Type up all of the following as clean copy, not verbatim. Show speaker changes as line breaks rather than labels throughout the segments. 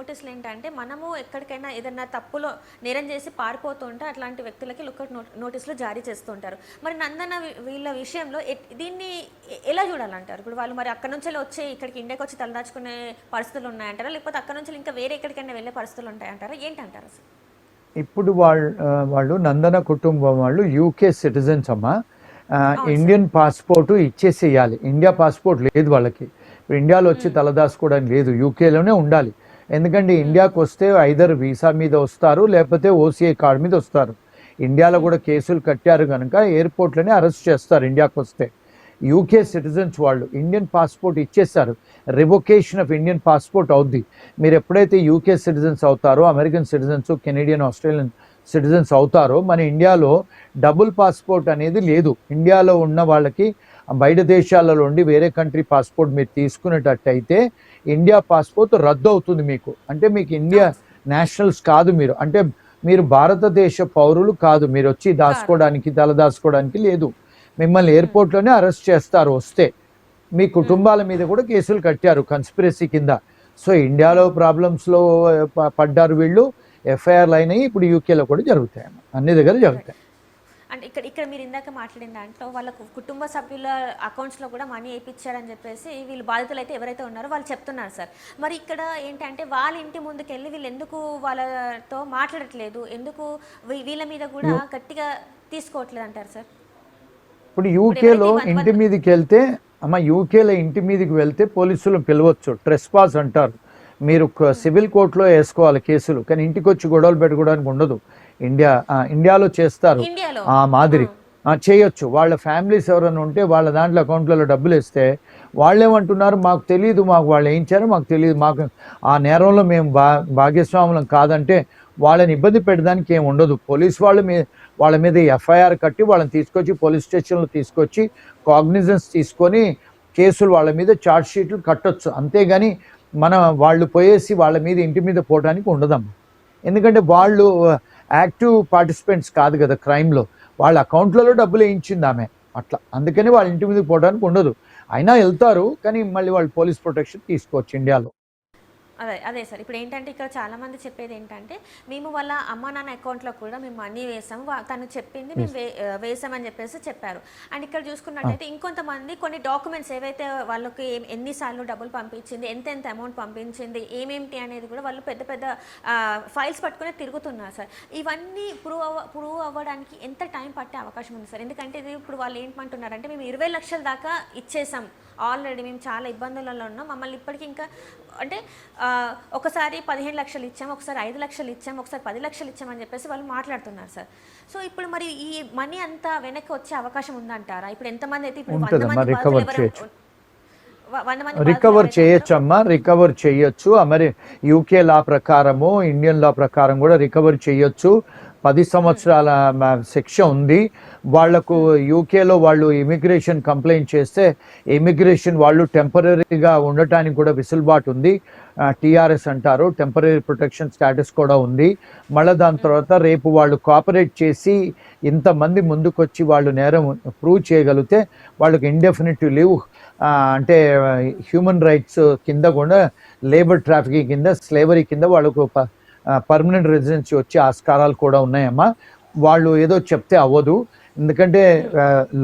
నోటీసులు ఏంటంటే మనము ఎక్కడికైనా ఏదైనా తప్పులో నేరం చేసి పారిపోతుంటే అట్లాంటి వ్యక్తులకి లుకౌట్ నోటీసులు జారీ చేస్తుంటారు. మరి నందన వీళ్ళ విషయంలో దీన్ని ఎలా చూడాలంటారు? ఇప్పుడు వాళ్ళు మరి అక్కడ నుంచి వచ్చి ఇక్కడికి ఇండియాకి వచ్చి తలదాచుకునే పరిస్థితులు ఉన్నాయంటారా? లేకపోతే అక్కడ నుంచి ఇంకా వేరే ఎక్కడికైనా వెళ్ళే పరిస్థితులు ఉంటాయంటారా? ఏంటంటారు అసలు?
ఇప్పుడు వాళ్ళు నందన కుటుంబం వాళ్ళు యూకే సిటిజన్స్ అమ్మా.
అవును సార్.
ఇండియన్ పాస్పోర్ట్ ఇచ్చేసేయాలి. ఇండియా పాస్పోర్ట్ లేదు వాళ్ళకి. ఇప్పుడు ఇండియాలో వచ్చి తలదాచుకోవడానికి లేదు, యూకేలోనే ఉండాలి. ఎందుకంటే ఇండియాకి వస్తే ఐదర్ వీసా మీద వస్తారు, లేకపోతే ఓసీఐ కార్డు మీద వస్తారు. ఇండియాలో కూడా కేసులు కట్టారు కనుక ఎయిర్పోర్ట్లోనే అరెస్ట్ చేస్తారు ఇండియాకి వస్తే. యూకే సిటిజన్స్ వాళ్ళు ఇండియన్ పాస్పోర్ట్ ఇచ్చేస్తారు. రివొకేషన్ ఆఫ్ ఇండియన్ పాస్పోర్ట్ అవుద్ది. మీరు ఎప్పుడైతే యూకే సిటిజన్స్ అవుతారో, American citizens, Canadian, Australian citizens అవుతారో, మన ఇండియాలో డబుల్ పాస్పోర్ట్ అనేది లేదు. ఇండియాలో ఉన్న వాళ్ళకి బయట దేశాలలో ఉండి వేరే కంట్రీ పాస్పోర్ట్ మీరు తీసుకునేటట్టయితే ఇండియా పాస్పోర్ట్ రద్దు అవుతుంది మీకు. అంటే మీకు ఇండియా నేషనల్స్ కాదు మీరు, అంటే మీరు భారతదేశ పౌరులు కాదు. మీరు వచ్చి దాచుకోవడానికి, తలదాచుకోవడానికి లేదు. మిమ్మల్ని ఎయిర్పోర్ట్లోనే అరెస్ట్ చేస్తారు వస్తే. మీ కుటుంబాల మీద కూడా కేసులు కట్టారు కన్స్పిరసీ కింద. సో ఇండియాలో ప్రాబ్లమ్స్లో పడ్డారు వీళ్ళు, ఎఫ్ఐఆర్లు అయినాయి. ఇప్పుడు యూకేలో కూడా జరుగుతాయి, అన్ని దగ్గర జరుగుతాయి.
అంటే ఇక్కడ మీరు ఇందాక మాట్లాడిన దాంట్లో వాళ్ళ కుటుంబ సభ్యుల అకౌంట్స్లో కూడా మనీ వేయించారని చెప్పేసి వీళ్ళు బాధితులు అయితే ఎవరైతే ఉన్నారో వాళ్ళు చెప్తున్నారు సార్. మరి ఇక్కడ ఏంటంటే వాళ్ళ ఇంటి ముందుకెళ్ళి వీళ్ళు ఎందుకు వాళ్ళతో మాట్లాడట్లేదు, ఎందుకు వీళ్ళ మీద కూడా గట్టిగా తీసుకోవట్లేదు అంటారు సార్?
ఇప్పుడు యూకేలో ఇంటి మీదకి వెళ్తే యూకేలో ఇంటి మీదకి వెళ్తే పోలీసులు పిలవచ్చు, ట్రెస్పాస్ అంటారు. మీరు సివిల్ కోర్టులో వేసుకోవాలి కేసులు, కానీ ఇంటికి వచ్చి గొడవలు పెట్టుకోవడానికి ఉండదు. ఇండియాలో చేస్తారు ఆ మాదిరి చేయొచ్చు. వాళ్ళ ఫ్యామిలీస్ ఎవరైనా ఉంటే వాళ్ళ దాంట్లో అకౌంట్లలో డబ్బులు వేస్తే వాళ్ళేమంటున్నారు, మాకు తెలియదు, మాకు వాళ్ళు వేయించారో మాకు తెలియదు, మాకు ఆ నేరంలో మేము భాగస్వాములం కాదంటే వాళ్ళని ఇబ్బంది పెట్టడానికి ఏమి ఉండదు. పోలీస్ వాళ్ళ మీద ఎఫ్ఐఆర్ కట్టి వాళ్ళని తీసుకొచ్చి పోలీస్ స్టేషన్లో తీసుకొచ్చి కాగ్నిజెన్స్ తీసుకొని కేసులు వాళ్ళ మీద ఛార్జ్ షీట్లు కట్టొచ్చు. అంతేగాని వాళ్ళు పోయేసి వాళ్ళ మీద ఇంటి మీద పోవడానికి ఉండదమ్మా. ఎందుకంటే వాళ్ళు యాక్టివ్ పార్టిసిపెంట్స్ కాదు కదా క్రైమ్లో. వాళ్ళ అకౌంట్లలో డబ్బులు వేయించింది ఆమె, అట్లా. అందుకని వాళ్ళ ఇంటి మీద పోవడానికి ఉండదు. అయినా వెళ్తారు, కానీ మళ్ళీ వాళ్ళు పోలీస్ ప్రొటెక్షన్ తీసుకోవచ్చు ఇండియాలో.
అదే సార్. ఇప్పుడు ఏంటంటే ఇక్కడ చాలామంది చెప్పేది ఏంటంటే, మేము వాళ్ళ అమ్మ నాన్న అకౌంట్లో కూడా మేము మనీ వేసాము, తను చెప్పింది మేము వేసామని చెప్పేసి చెప్పారు. అండ్ ఇక్కడ చూసుకున్నట్టయితే ఇంకొంతమంది కొన్ని డాక్యుమెంట్స్ ఏవైతే వాళ్ళకి ఎన్నిసార్లు డబ్బులు పంపించింది, ఎంత అమౌంట్ పంపించింది, ఏమేమిటి అనేది కూడా వాళ్ళు పెద్ద పెద్ద ఫైల్స్ పట్టుకుని తిరుగుతున్నారు సార్. ఇవన్నీ ప్రూవ్ అవ్వడానికి ఎంత టైం పట్టే అవకాశం ఉంది సార్? ఎందుకంటే ఇది ఇప్పుడు వాళ్ళు ఏంటంటున్నారంటే, మేము 20 లక్షల దాకా ఇచ్చేసాం ఆల్రెడీ, మేము చాలా ఇబ్బందులలో ఉన్నాం, మమ్మల్ని ఇప్పటికీ ఇంకా అంటే ఒకసారి 15 లక్షలు ఇచ్చాము, ఒకసారి 5 లక్షలు ఇచ్చాము, ఒకసారి 10 లక్షలు ఇచ్చామని చెప్పేసి వాళ్ళు మాట్లాడుతున్నారు సార్. సో ఇప్పుడు మరి ఈ మనీ అంతా వెనక్కి వచ్చే అవకాశం ఉందంటారా? ఇప్పుడు ఎంతమంది అయితే ఇప్పుడు 100 మంది
రికవర్ చేయొచ్చమ్మా, రికవర్ చేయొచ్చు. మరి యూకే లా ప్రకారము, ఇండియన్ లా ప్రకారం కూడా రికవర్ చేయొచ్చు. 10 సంవత్సరాల శిక్ష ఉంది వాళ్లకు. యూకేలో వాళ్ళు ఇమిగ్రేషన్ కంప్లైంట్ చేస్తే ఇమిగ్రేషన్ వాళ్ళు టెంపరీగా ఉండటానికి కూడా వెసులుబాటు ఉంది. టీఆర్ఎస్ అంటారు, టెంపరీ ప్రొటెక్షన్ స్టేటస్ కూడా ఉంది. మళ్ళీ దాని తర్వాత రేపు వాళ్ళు కోఆపరేట్ చేసి ఇంతమంది ముందుకొచ్చి వాళ్ళు నేరం ప్రూవ్ చేయగలిగితే వాళ్ళకి ఇండెఫినిట్ లీవ్, అంటే హ్యూమన్ రైట్స్ కింద కూడా, లేబర్ ట్రాఫికింగ్ కింద, స్లేవరీ కింద వాళ్ళకు పర్మనెంట్ రెసిడెన్సీ వచ్చే ఆస్కారాలు కూడా ఉన్నాయమ్మా. వాళ్ళు ఏదో చెప్తే అవ్వదు, ఎందుకంటే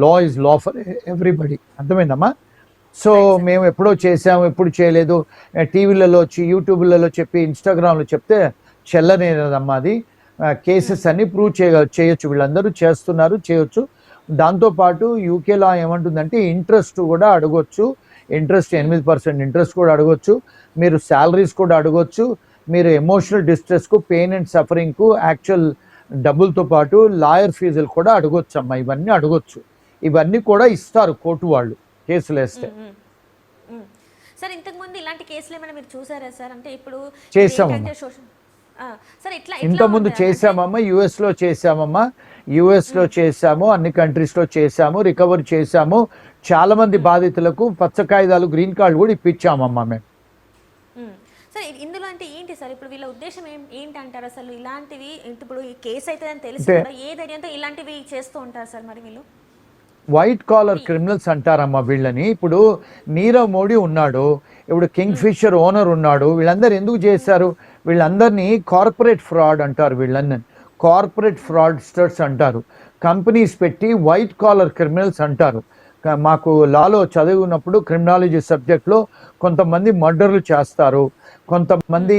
law is law for everybody. అర్థమైందమ్మా? సో మేము ఎప్పుడో చేసాము, ఎప్పుడు చేయలేదు, టీవీలలో వచ్చి యూట్యూబ్లలో చెప్పి ఇన్స్టాగ్రామ్లో చెప్తే చెల్లనేదమ్మా. అది కేసెస్ అన్ని ప్రూవ్ చేయొచ్చు. వీళ్ళందరూ చేస్తున్నారు, చేయొచ్చు. దాంతోపాటు యూకే లా ఏమంటుందంటే ఇంట్రెస్ట్ కూడా అడగొచ్చు. ఇంట్రెస్ట్ 8% ఇంట్రెస్ట్ కూడా అడగొచ్చు. మీరు శాలరీస్ కూడా అడగొచ్చు. మీరు ఎమోషనల్ డిస్ట్రెస్కు, పెయిన్ అండ్ సఫరింగ్కు యాక్చువల్ డబ్బులతో పాటు లాయర్ ఫీజులు కూడా అడగొచ్చు అమ్మా. ఇవన్నీ అడగొచ్చు. ఇవన్నీ కూడా ఇస్తారు కోర్టు వాళ్ళు కేసులు వేస్తే.
సార్ ఇంతకుముందు ఇలాంటి కేసులు ఏమైనా మీరు చూసారా సార్? అంటే ఇప్పుడు
చేసామమ్మా, ఇంతకుముందు చేసామమ్మా. యుఎస్లో చేసామమ్మా, యుఎస్లో చేసాము, అన్ని కంట్రీస్లో చేసాము, రికవర్ చేసాము. చాలా మంది బాధితులకు పచ్చ కాగితాలు, గ్రీన్ కార్డు కూడా ఇప్పించామమ్మా మేము.
సార్ ఇందులో అంటే ఏంటి సార్ ఇప్పుడు వీళ్ళ ఉద్దేశం ఏంటంటారు అసలు? ఇలాంటివి ఇప్పుడు ఈ కేసు అయితే అని తెలిసి కూడా ఏ ధైర్యంతో ఇలాంటివి చేస్తూ ఉంటారు సార్ మరి వీళ్ళు?
వైట్ కాలర్ క్రిమినల్స్ అంటారమ్మా వీళ్ళని. ఇప్పుడు నీరవ్ మోడీ ఉన్నాడు, ఇప్పుడు కింగ్ ఫిషర్ ఓనర్ ఉన్నాడు. వీళ్ళందరూ ఎందుకు చేశారు? వీళ్ళందరినీ కార్పొరేట్ ఫ్రాడ్ అంటారు. వీళ్ళని కార్పొరేట్ ఫ్రాడ్స్టర్స్ అంటారు. కంపెనీస్ పెట్టి వైట్ కాలర్ క్రిమినల్స్ అంటారు. మాకు లాలో చదివినప్పుడు క్రిమినాలజీ సబ్జెక్ట్లో కొంతమంది మర్డర్లు చేస్తారు, కొంతమంది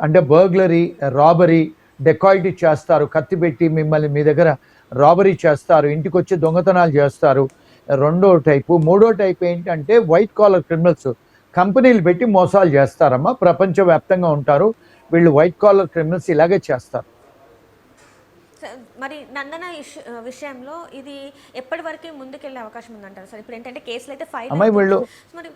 అంటే బర్గ్లరీ, రాబరీ, డెకాయిటీ చేస్తారు, కత్తి పెట్టి మిమ్మల్ని మీ దగ్గర రాబరీ చేస్తారు, ఇంటికి వచ్చి దొంగతనాలు చేస్తారు. రెండో టైపు. మూడో టైప్ ఏంటంటే వైట్ కాలర్ క్రిమినల్స్, కంపెనీలు పెట్టి మోసాలు చేస్తారమ్మా. ప్రపంచవ్యాప్తంగా ఉంటారు వీళ్ళు. వైట్ కాలర్ క్రిమినల్స్ ఇలాగే చేస్తారు.
మరి నందన విషయంలో ఇది ఎప్పటి వరకు ముందుకెళ్ళే అవకాశం ఉందంటారు సార్? ఇప్పుడు ఏంటంటే కేసులు అయితే ఫైల్
అమ్మాయి వీళ్ళు
మరి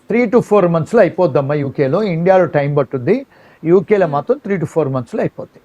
3 to 4 monthsలో అయిపోద్దమ్మా యూకేలో. ఇండియాలో టైం పట్టుద్ది, యూకేలో మాత్రం 3 to 4 monthsలో అయిపోద్ది.